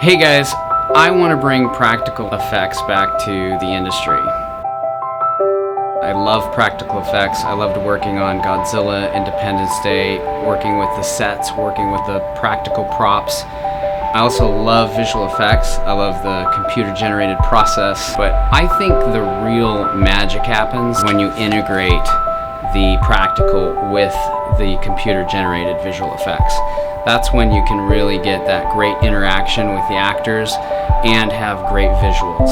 Hey guys, I want to bring practical effects back to the industry. I love practical effects. I loved working on Godzilla, Independence Day, working with the sets, working with the practical props. I also love visual effects. I love the computer generated process, but I think the real magic happens when you integrate the practical with the computer generated visual effects. That's when you can really get that great interaction with the actors and have great visuals.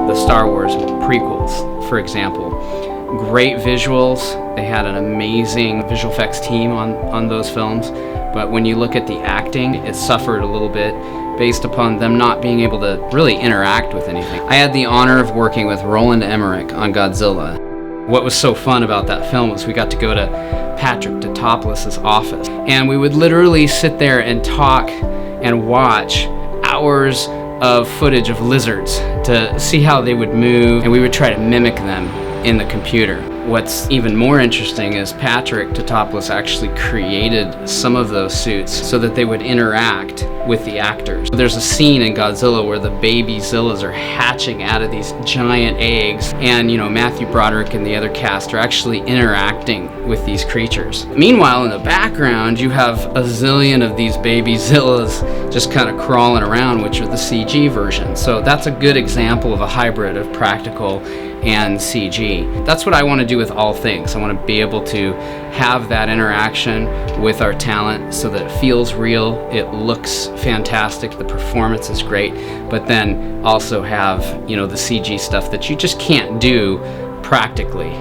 The Star Wars prequels, for example, great visuals. They had an amazing visual effects team on those films, but when you look at the acting, it suffered a little bit based upon them not being able to really interact with anything. I had the honor of working with Roland Emmerich on Godzilla. What was so fun about that film was we got to go to Patrick Tatopoulos' office, and we would literally sit there and talk and watch hours of footage of lizards to see how they would move, and we would try to mimic them in the computer. What's even more interesting is Patrick Tatopoulos actually created some of those suits so that they would interact with the actors. There's a scene in Godzilla where the baby Zillas are hatching out of these giant eggs, and Matthew Broderick and the other cast are actually interacting with these creatures. Meanwhile, in the background, you have a zillion of these baby Zillas just kind of crawling around, which are the CG version. So that's a good example of a hybrid of practical and CG. That's what I want to do with all things. I want to be able to have that interaction with our talent so that it feels real, it looks fantastic, the performance is great, but then also have, the CG stuff that you just can't do practically.